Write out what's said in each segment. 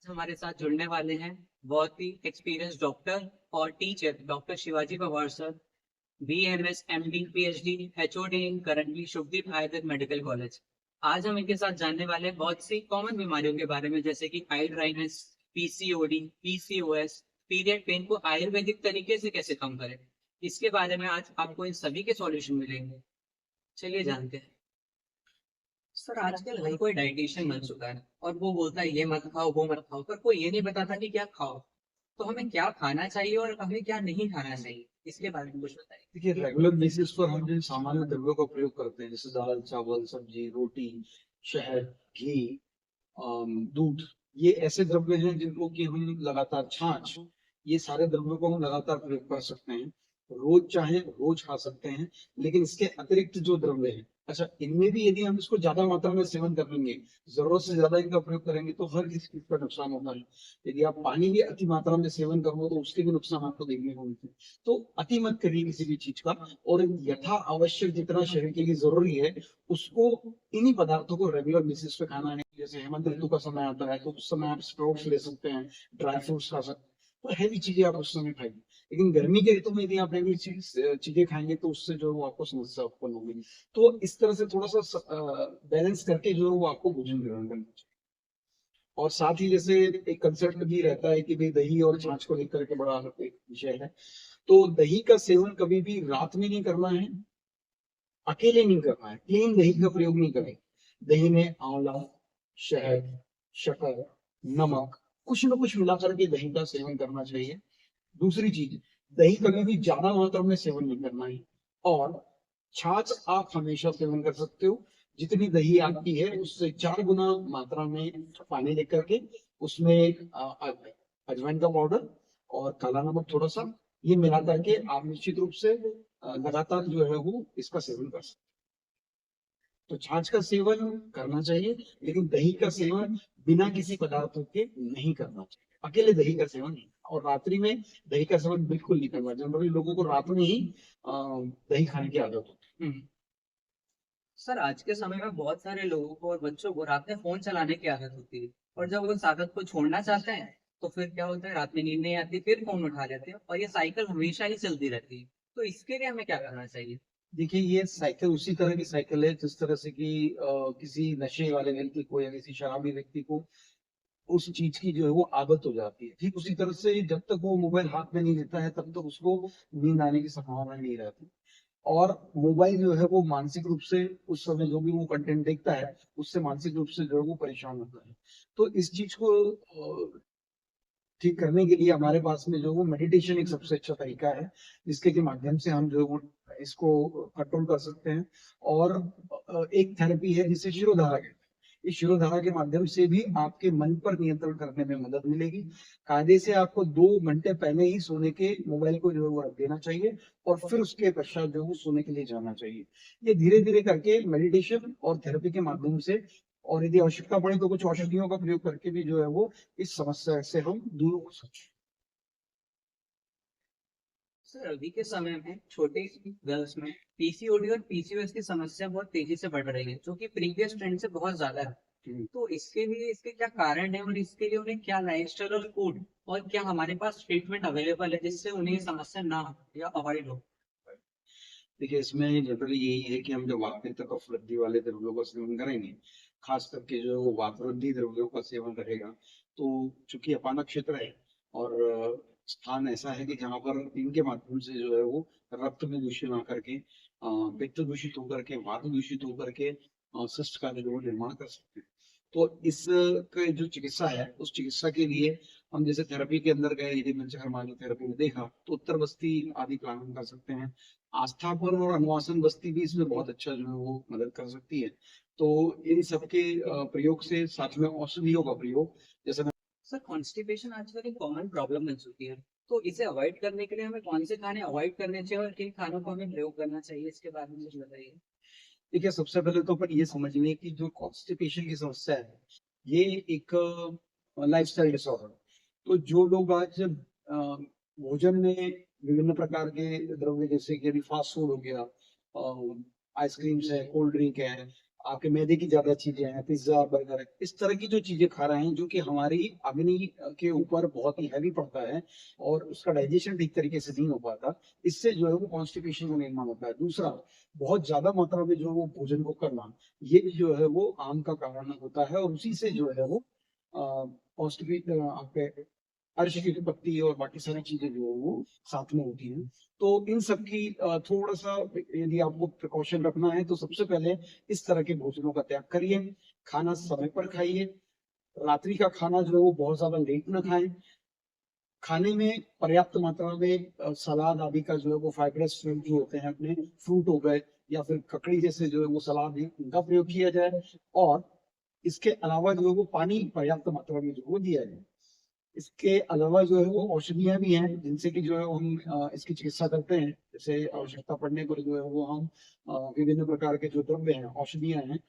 हमारे साथ जुड़ने वाले हैं बहुत ही एक्सपीरियंस डॉक्टर और teacher doctor Shivaji Pawar sir, BMS MD PhD HOD in currently Shubhdeep Ayurved medical college. आज हम इनके साथ जानने वाले हैं बहुत सी कॉमन बीमारियों के बारे में, जैसे कि eye dryness, PCOD, PCOS, period pain को आयुर्वेदिक तरीके से कैसे कम करें। इसके बारे में आज आपको इन सभी के सॉल्यूशन मिलेंगे। चलिए जानते हैं। सर, आजकल हर कोई डाइटिशियन बन चुका है और वो बोलता है ये मत खाओ वो मत खाओ, पर कोई ये नहीं बताता कि क्या खाओ। तो हमें क्या खाना चाहिए और हमें क्या नहीं खाना चाहिए, इसके बारे में कुछ बताइए। देखिए, रेगुलर बेसिस पर हम जिन सामान्य द्रव्यों का प्रयोग करते हैं, जैसे दाल, चावल, सब्जी, रोटी, शहद, घी, दूध, ये ऐसे द्रव्य हैं जिनको कि हम लगातार, छाछ, ये सारे द्रव्यों को हम लगातार प्रयोग कर सकते हैं। रोज चाहे रोज खा सकते हैं। लेकिन इसके अतिरिक्त जो द्रव्य है, अच्छा, इनमें भी यदि हम इसको ज्यादा मात्रा में सेवन कर लेंगे, जरूरत से ज्यादा इनका प्रयोग करेंगे, तो हर किसी चीज का नुकसान होता है। यदि आप पानी भी अति मात्रा में सेवन करोगे तो उसके भी नुकसान आपको देखने को मिलते हैं। तो अति मत करिए किसी भी चीज का। और यथा आवश्यक जितना शरीर के लिए जरूरी है, उसको, इन्हीं पदार्थों को रेगुलर बेसिस पे खाना है। जैसे हेमंत ऋतु का समय आता है तो उस समय आप स्प्राउट्स ले सकते हैं, ड्राई फ्रूट्स खा सकते हैं। तो हैवी चीजें आप उस समय खाइए। लेकिन गर्मी के ऋतु में यदि आप हैवी चीजें खाएंगे तो उससे जो है वो आपको समस्या उत्पन्न होगी। तो इस तरह से थोड़ा सा बैलेंस करके जो है वो आपको भोजन ग्रहण करना चाहिए। और साथ ही जैसे एक कंसेप्ट भी रहता है कि भाई दही और छाछ को लेकर के बड़ा एक विषय है। तो दही का सेवन कभी भी रात में नहीं करना है, अकेले नहीं करना है, प्लेन दही का प्रयोग नहीं करें। दही में आंवला, शहद, शक्कर, नमक, कुछ न कुछ मिलाकर के दही का सेवन करना चाहिए। दूसरी चीज, दही कभी भी ज्यादा मात्रा में सेवन नहीं करना है। और छाछ आप हमेशा सेवन कर सकते हो। जितनी दही आपकी है उससे 4 गुना मात्रा में पानी लेकर के उसमें अजवाइन का पाउडर और काला नमक थोड़ा सा, ये मिला करके आप निश्चित रूप से लगातार जो है वो इसका सेवन कर सकते हैं। तो छाछ का सेवन करना चाहिए, लेकिन दही का सेवन बिना किसी पदार्थों के नहीं करना चाहिए। अकेले दही का सेवन नहीं। और रात्रि में दही का सेवन बिल्कुल नहीं करना। जनरली लोगों को रात में ही दही खाने की आदत होती है। सर, आज के समय में बहुत सारे लोगों को और बच्चों को रात में फोन चलाने की आदत होती है, और जब वो उस आदत को छोड़ना चाहते हैं तो फिर क्या होता है, रात में नींद नहीं आती, फिर फोन उठा लेते हैं और ये साइकिल हमेशा ही चलती रहती है। तो इसके लिए हमें क्या करना चाहिए। देखिए, ये साइकिल उसी तरह की साइकिल है जिस तरह से कि किसी नशे वाले व्यक्ति को या किसी शराबी व्यक्ति को उस चीज की जो है वो आदत हो जाती है। ठीक उसी तरह से जब तक वो मोबाइल हाथ में नहीं लेता है तब तक उसको नींद आने की संभावना नहीं रहती। और मोबाइल जो है वो मानसिक रूप से उस समय जो भी वो कंटेंट देखता है उससे मानसिक रूप से जो है वो परेशान होता है। तो इस चीज को ठीक करने के लिए हमारे पास में जो वो मेडिटेशन एक सबसे अच्छा तरीका है, जिसके के माध्यम से हम जो है वो इसको कंट्रोल कर सकते हैं। और एक थेरेपी है जिसे शिरोधारा कहते हैं। इस शिरोधारा के माध्यम से भी आपके मन पर नियंत्रण करने में मदद मिलेगी। कायदे से आपको 2 घंटे पहले ही सोने के मोबाइल को जो है वो रख देना चाहिए, और फिर उसके पश्चात जो है वो सोने के लिए जाना चाहिए। ये धीरे धीरे करके मेडिटेशन और थेरेपी के माध्यम से, और यदि आवश्यकता पड़े तो कुछ औषधियों का प्रयोग करके भी जो है वो इस समस्या से हम दूर हो सकते हैं। सर, अभी के समय में छोटे गर्ल्स में PCOD और PCOS की समस्या बहुत तेजी से बढ़ रही है, जो कि प्रीवियस ट्रेंड से बहुत ज्यादा है। तो इसके लिए इसके क्या कारण है और इसके लिए उन्हें क्या लाइफस्टाइल और फूड और क्या हमारे पास ट्रीटमेंट अवेलेबल है जिससे उन्हें ये समस्या ना हो या अवॉइड हो। देखिए, इसमें जनरली यही है कि हम जब वात कफ वृद्धि वाले द्रव्यों का सेवन करेंगे, खास करके जो है वो वात वृद्धि द्रव्यों का सेवन रहेगा, तो चूंकि अपानक क्षेत्र है और स्थान ऐसा है कि जहाँ पर इनके माध्यम से जो है वो रक्त में दूषित ना करके, पित्त दूषित होकर के, वात दूषित होकर के शिष्ट का जो है वो निर्माण कर सकते हैं। तो इस का जो चिकित्सा है, उस चिकित्सा के लिए हम जैसे थेरेपी के अंदर गए, यदि पंचकर्मा थेरेपी में देखा तो उत्तर बस्ती आदि प्राणायाम कर सकते हैं। आस्था पर और अनुवासन बस्ती भी इसमें बहुत अच्छा जो है वो मदद कर सकती है। तो इन सबके प्रयोग से, साथ में औषधियों का प्रयोग, जैसे सर, कॉन्स्टिपेशन आजकल एक कॉमन प्रॉब्लम बन चुकी है। तो इसे अवॉइड करने के लिए हमें कौन से खाने अवॉइड करने चाहिए और किन खानों को हमें प्रयोग करना चाहिए, इसके बारे में कुछ बताइए। देखिए, सबसे पहले तो अपन ये समझ लें कि जो कॉन्स्टिपेशन की समस्या है, ये एक लाइफस्टाइल डिसऑर्डर। तो जो लोग आज भोजन में विभिन्न प्रकार के द्रव्य, जैसे कि अभी फास्ट फूड हो गया, आइसक्रीम्स है, कोल्ड ड्रिंक है, आपके मैदे की ज्यादा चीजें हैं, पिज्जा बर्गर, इस तरह की जो चीजें खा रहे हैं जो कि हमारी अग्नि के ऊपर बहुत ही हैवी पड़ता है और उसका डाइजेशन ठीक तरीके से नहीं हो पाता, इससे जो है वो कॉन्स्टिपेशन का निर्माण होता है। दूसरा, बहुत ज्यादा मात्रा में जो है वो भोजन को करना, ये भी जो है वो आम का कारण होता है और उसी से जो है वो कॉन्स्टिपेट आपके अर्शकी की पत्ती और बाकी सारी चीजें जो है वो साथ में होती हैं। तो इन सब की थोड़ा सा यदि आपको प्रिकॉशन रखना है तो सबसे पहले इस तरह के भोजनों का त्याग करिए, खाना समय पर खाइए, रात्रि का खाना जो है वो बहुत ज्यादा लेट ना खाएं, खाने में पर्याप्त मात्रा में सलाद आदि का जो है वो फाइबरस फ्रूट जो होते हैं अपने फ्रूट हो गए या फिर ककड़ी जैसे जो है वो सलाद है उनका प्रयोग किया जाए, और इसके अलावा जो है वो पानी पर्याप्त मात्रा में जो है वो दिया जाए। इसके अलावा जो है वो औषधियां भी हैं जिनसे कि जो है हम इसकी चिकित्सा करते हैं, जैसे आवश्यकता पड़ने पर जो है वो हम विभिन्न प्रकार के जो द्रव्य हैं, औषधियां हैं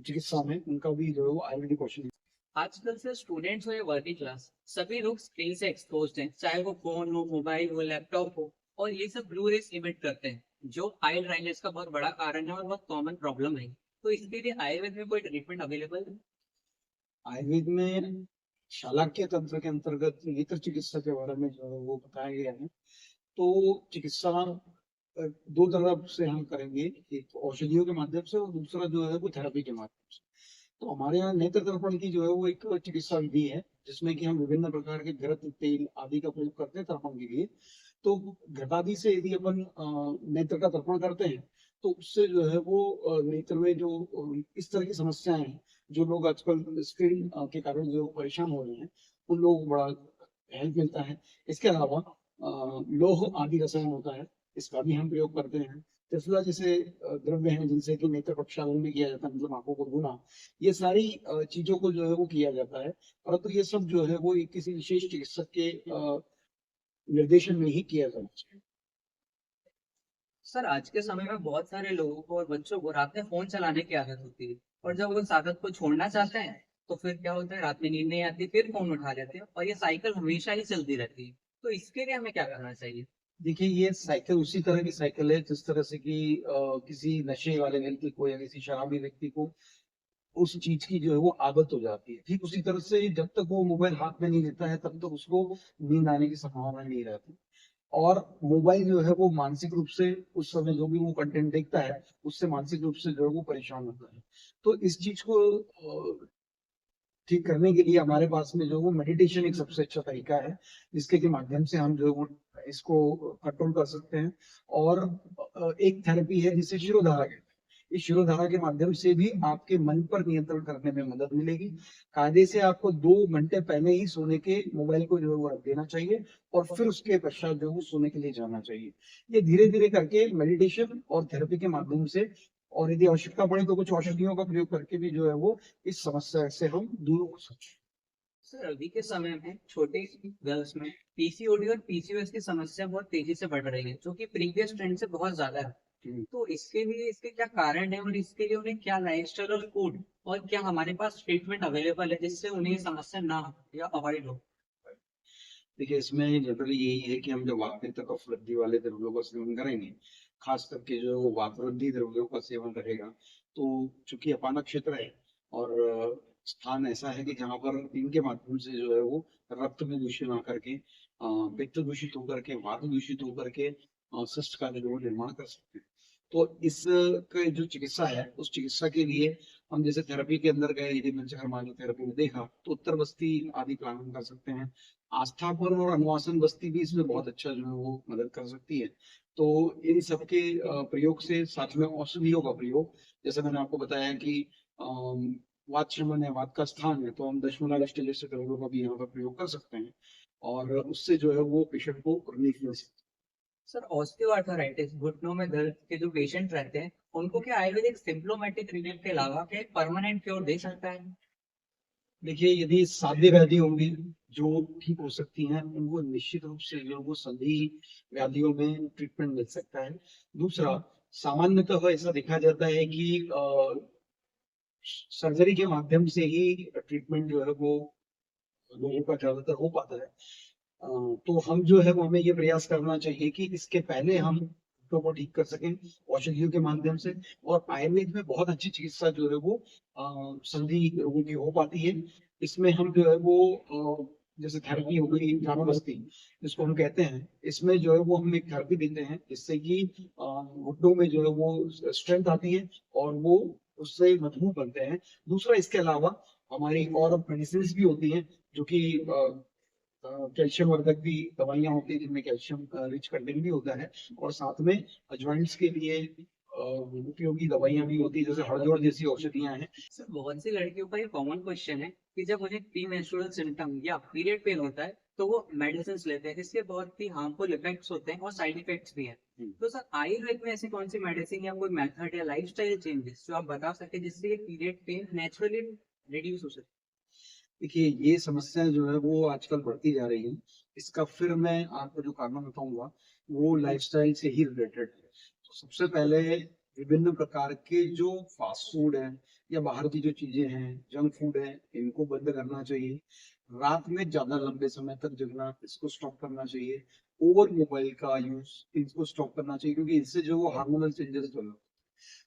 चिकित्सा में, उनका भी जो है वो आयुर्वेदिक औषधि। आजकल से स्टूडेंट्स हो या वर्किंग क्लास, सभी लोग स्क्रीन से एक्सपोज्ड हैं, चाहे वो फोन हो, मोबाइल हो, लैपटॉप हो, और ये सब ब्लू रेज इमिट करते हैं, जो आई ड्राइनेस का बहुत बड़ा कारण है और बहुत कॉमन प्रॉब्लम है। तो इसके लिए आयुर्वेद में कोई ट्रीटमेंट अवेलेबल है? आयुर्वेद में शालाक्य तंत्र के अंतर्गत नेत्र चिकित्सा के बारे में जो है वो बताया गया है। तो चिकित्सा दो तरफ से हम करेंगे, एक औषधियों के माध्यम से और दूसरा जो है वो थेरेपी के माध्यम से। तो हमारे यहाँ नेत्र तर्पण की जो है वो एक चिकित्सा विधि है जिसमें कि हम विभिन्न प्रकार के घृत तेल आदि का प्रयोग करते हैं तर्पण के लिए। तो घृतादि से यदि अपन नेत्र का तर्पण करते हैं तो उससे जो है वो नेत्र में जो इस तरह की समस्याएं हैं, जो लोग आजकल स्क्रीन के कारण जो परेशान हो रहे हैं, उन लोगों को बड़ा हेल्प मिलता है। इसके अलावा लौह आदि रसायन होता है, इसका भी हम प्रयोग करते हैं। त्रिफला जैसे द्रव्य हैं जिनसे कि नेत्र प्रक्षालन में किया जाता है, मतलब आंखों को धोना, ये सारी चीजों को जो है वो किया जाता है, परंतु ये सब जो है वो एक किसी विशेष चिकित्सक के निर्देशन में ही किया जाना चाहिए। सर, आज के समय में बहुत सारे लोगों को और बच्चों को रात में फोन चलाने की आदत होती है, और जब वो इस आदत को छोड़ना चाहते हैं तो फिर क्या होता है, रात में नींद नहीं आती, फिर फोन उठा लेते हैं, और ये साइकिल हमेशा ही चलती रहती है। तो इसके लिए हमें क्या करना चाहिए? देखिए, ये साइकिल उसी तरह की साइकिल है जिस तरह से कि किसी नशे वाले व्यक्ति को या किसी शराबी व्यक्ति को उस चीज की जो है वो आदत हो जाती है। ठीक उसी तरह से जब तक वो मोबाइल हाथ में नहीं लेता है तब तक उसको नींद आने की संभावना नहीं रहती। और मोबाइल जो है वो मानसिक रूप से उस समय जो भी वो कंटेंट देखता है उससे मानसिक रूप से जो है वो परेशान होता है। तो इस चीज को ठीक करने के लिए हमारे पास में जो वो मेडिटेशन एक सबसे अच्छा तरीका है जिसके के माध्यम से हम जो है वो इसको कंट्रोल कर सकते हैं। और एक थेरेपी है जिसे शिरोधारा कहते हैं। इस शिरोधारा के माध्यम से भी आपके मन पर नियंत्रण करने में मदद मिलेगी। कायदे से आपको 2 घंटे पहले ही सोने के मोबाइल को जो है वो रख देना चाहिए और फिर उसके पश्चात जो है वो सोने के लिए जाना चाहिए। ये धीरे धीरे करके मेडिटेशन और थेरेपी के माध्यम से, और यदि आवश्यकता पड़े तो कुछ औषधियों का प्रयोग करके भी जो है वो इस समस्या से हम दूर हो सकते हैं। सर, अभी के समय में छोटे गर्ल्स में पीसीओडी और पीसीओएस की समस्या बहुत तेजी से बढ़ रही है, जो कि प्रीवियस ट्रेंड से बहुत ज्यादा है। हम्म। तो इसके लिए इसके क्या कारण है, और इसके लिए उन्हें क्या लाइफस्टाइल और फूड, और क्या हमारे पास ट्रीटमेंट अवेलेबल है जिससे उन्हें ये समस्या ना हो या अवॉइड हो? देखिए, इसमें जनरली यही है कि हम जब वातपित्त कफ वृद्धि वाले द्रव्यों का सेवन करेंगे, खास करके जो है वो वात वृद्धि द्रव्यों का सेवन रहेगा, तो चूंकि अपानक क्षेत्र है और स्थान ऐसा है कि जहाँ पर इनके माध्यम से जो है वो रक्त में दूषित ना करके पित्त दूषित होकर के वात दूषित होकर के शिष्ट का जो निर्माण कर सकते हैं। तो इस के जो चिकित्सा है उस चिकित्सा के लिए हम जैसे थेरेपी के अंदर गए, यदि पंचकर्मा थेरेपी में देखा तो उत्तर बस्ती आदि प्राणायाम कर सकते हैं। आस्थापन और अनुवासन बस्ती भी इसमें बहुत अच्छा जो है वो मदद कर सकती है। तो इन सबके प्रयोग से, साथ में औषधियों का प्रयोग, जैसे मैंने आपको बताया कि वात शमन है, वात का स्थान है, तो हम दशमलव जैसे द्रव्यों का भी यहाँ पर प्रयोग कर सकते हैं और उससे जो है वो पेशेंट को रिलीफ मिल सकता सर, ऑस्टियोआर्थराइटिस, घुटनों में दर्द के जो पेशेंट रहते हैं, उनको क्या आयुर्वेदिक सिम्प्लोमेटिक रिलीफ के अलावा क्या परमानेंट क्योर दे सकता है? है। देखिए, यदि साध्य व्याधि होंगी जो ठीक हो सकती हैं उनको निश्चित रूप से जो वो सभी व्याधियों में ट्रीटमेंट मिल सकता है। दूसरा, सामान्यतः ऐसा देखा जाता है कि सर्जरी के माध्यम से ही ट्रीटमेंट जो है वो लोगों का ज्यादातर हो पाता है। तो हम जो है वो हमें ये प्रयास करना चाहिए कि इसके पहले हम डॉक्टर को ठीक कर सकें औषधियों के माध्यम से। और आयुर्वेद में बहुत अच्छी चिकित्सा जो है वो संधि रोगों की हो पाती है। इसमें हम जो है वो जैसे थेरेपी हो गई नाड़ोबस्ती जिसको हम कहते हैं, इसमें जो है वो हम एक थेरेपी देते हैं जिससे कि घुटनों में जो है वो स्ट्रेंथ आती है और वो उससे मजबूत बनते हैं। दूसरा इसके अलावा हमारी और मेडिसिन भी होती हैं जो कि कैल्शियम वर्धक भी दवाइयाँ होती हैं जिनमें कैल्शियम रिच कंटेंट भी होता है। और साथ में जॉइंट्स के लिए उपयोगी दवाइयाँ भी होती है जैसे हड़जोड़ जैसी औषधियाँ हैं। सर बहुत सी लड़कियों का ये कॉमन क्वेश्चन है कि जब उन्हें प्रीमेंस्ट्रुअल सिम्टम या पीरियड पेन होता है तो वो मेडिसिन लेते हैं जिसके बहुत ही हार्मफुल इफेक्ट्स होते हैं और साइड इफेक्ट्स भी हैं। तो सर आयुर्वेद में ऐसी कौन सी मेडिसिन या कोई मेथड या लाइफस्टाइल चेंजेस जो आप बता सकते हैं जिससे ये पीरियड पेन नेचुरली रिड्यूस हो सके? देखिए ये समस्या जो है वो आजकल बढ़ती जा रही है। इसका फिर मैं आपको जो कारण बताऊंगा वो लाइफस्टाइल से ही रिलेटेड है। तो सबसे पहले विभिन्न प्रकार के जो फास्ट फूड है या बाहर की जो चीजें हैं जंक फूड है इनको बंद करना चाहिए। रात में ज्यादा लंबे समय तक जगना इसको स्टॉप करना चाहिए। ओवर मोबाइल का यूज इसको स्टॉप करना चाहिए क्योंकि इससे जो वो हार्मोनल चेंजेस जो है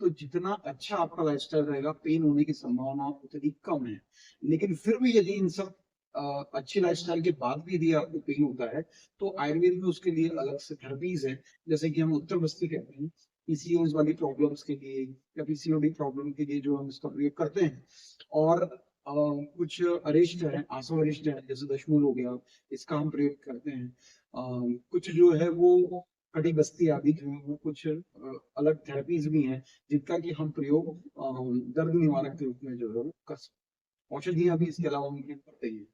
तो जितना अच्छा आपका लाइफस्टाइल रहेगा पेन होने की संभावना उतनी कम है। लेकिन फिर भी यदि इन सब अच्छी लाइफस्टाइल के बाद भी यदि आपको पेन होता है तो आयुर्वेद में उसके लिए अलग से थेरेपीज है जैसे कि हम उत्तर बस्ती कहते हैं पीसीओएस वाली प्रॉब्लम्स के लिए या पीसीओडी प्रॉब्लम के लिए जो हम इसका प्रयोग करते हैं। और कुछ अरिष्ट है आसव अरिष्ट है जैसे दशमूल हो गया इसका हम प्रयोग करते हैं। कुछ जो है वो कटी बस्ती आदि जो है वो कुछ अलग थेरेपीज भी हैं जिनका कि हम प्रयोग दर्द निवारक के रूप में जो है वो कर सकते हैं। औषधियां भी इसके अलावा हम करते हैं।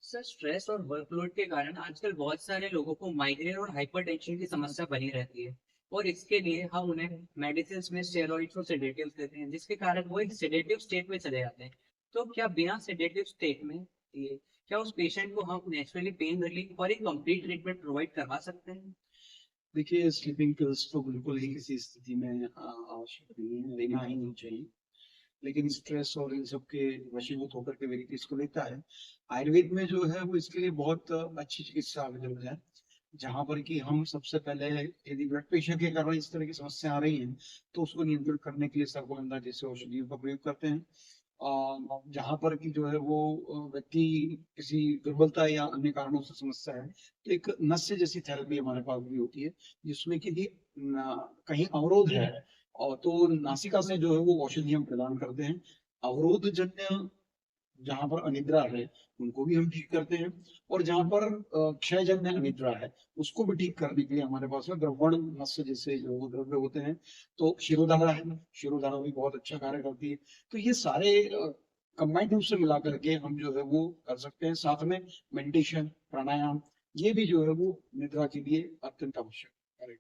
सर स्ट्रेस और वर्कलोड के कारण आजकल बहुत सारे लोगों को माइग्रेन और हाइपरटेंशन की समस्या बनी रहती है और इसके लिए हम उन्हें मेडिसिन में स्टेरॉइड्स और सेडेटिव्स देते हैं जिसके कारण वो एक सेडेटिव स्टेट में चले जाते हैं। तो क्या बिना सेडेटिव स्टेट में ये क्या उस पेशेंट को हम नेचुरली पेन रिलीफ और एक कंप्लीट ट्रीटमेंट प्रोवाइड करवा सकते हैं? देखिए स्लीपिंग पिल्स तो बिल्कुल ही किसी स्थिति में आवश्यक नहीं है लेना ही नहीं चाहिए। लेकिन स्ट्रेस और इन सब के वशीभूत होकर के व्यक्ति इसको लेता है। आयुर्वेद में जो है वो इसके लिए बहुत अच्छी चिकित्सा अवेलेबल है जहाँ पर कि हम सबसे पहले यदि ब्लड प्रेशर के कारण इस तरह की समस्या आ रही है तो उसको नियंत्रित करने के लिए सर्वगंधा जैसे औषधियों का प्रयोग करते हैं। जहाँ पर कि जो है वो व्यक्ति किसी दुर्बलता या अन्य कारणों से समस्या है तो एक नस्य जैसी थेरेपी हमारे पास भी होती है जिसमें कि कहीं अवरोध है और तो नासिका से जो है वो औषधि हम प्रदान करते हैं। अवरोध जन्य जहाँ पर अनिद्रा है उनको भी हम ठीक करते हैं। और जहाँ पर क्षय जन्य अनिद्रा है उसको भी ठीक करने के लिए हमारे पास में द्रवण नस्य जैसे जो वो द्रव्य होते हैं। तो शिरोधारा है शिरोधारा भी बहुत अच्छा कार्य करती है। तो ये सारे कंबाइंड रूप से मिला करके हम जो है वो कर सकते हैं। साथ में मेडिटेशन प्राणायाम ये भी जो है वो निद्रा के लिए अत्यंत आवश्यक है।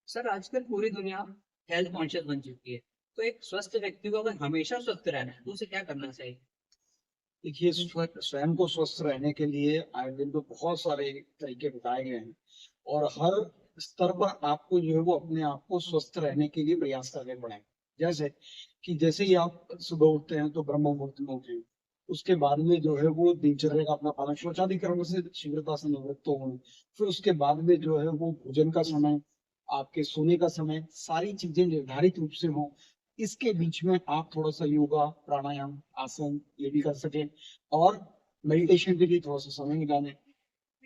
सर आजकल पूरी दुनिया हेल्थ कॉन्शियस बन चुकी है तो एक स्वस्थ व्यक्ति को अगर हमेशा स्वस्थ रहना है तो उसे क्या करना चाहिए? देखिए स्वयं को स्वस्थ रहने के लिए आयुर्वेद में बहुत सारे तरीके बताए गए हैं और हर स्तर पर आपको जो है वो अपने आप को स्वस्थ रहने के लिए प्रयास करने पड़ेंगे। जैसे ही आप सुबह उठते हैं तो ब्रह्म मुहूर्त में उठें। उसके बाद में जो है वो दिनचर्या का अपना पालन शौचादि कर्म से शीघ्रता से निवृत्त हो। फिर उसके बाद में जो है वो भोजन का समय आपके सोने का समय सारी चीजें निर्धारित रूप से हो। इसके बीच में आप थोड़ा सा योगा प्राणायाम आसन ये भी कर सके और मेडिटेशन के लिए थोड़ा सा समय निकालें।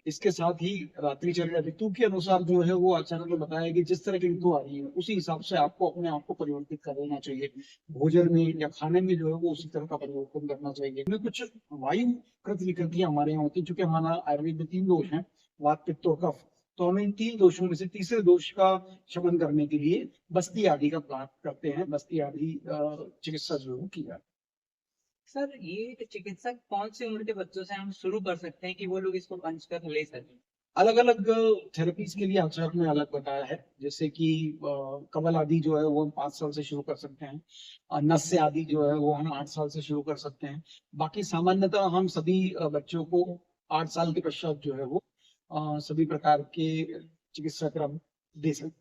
इसके साथ ही रात्रिचर्या ऋतु के अनुसार जो है वो आचार्य ने बताया कि जिस तरह की ऋतु आ रही है उसी हिसाब से आपको अपने आप को परिवर्तित कर लेना चाहिए। भोजन में या खाने में जो है वो उसी तरह का परिवर्तन करना चाहिए। में कुछ वायु कृत विकृतियां हमारे यहाँ होती है क्योंकि हमारा आयुर्वेद में 3 दोष हैं वात पित्त और कफ। तो हमें इन 3 दोषों में से तीसरे दोष का शमन करने के लिए बस्ती आदि का प्रयोग करते हैं। बस्ती आदि चिकित्सा जो है की जाती है। सर ये चिकित्सा कौन सी उम्र के बच्चों से हम शुरू कर सकते हैं कि वो लोग इसको पंच कर ले सकें? अलग अलग थेरेपीज के लिए आचार्य ने अलग बताया है जैसे कि कमल आदि जो है वो हम 5 साल से शुरू कर सकते हैं। नस्य आदि जो है वो हम 8 साल से शुरू कर सकते हैं। बाकी सामान्यतः हम सभी बच्चों को 8 साल के पश्चात जो है वो सभी प्रकार के चिकित्सा क्रम दे सकते हैं।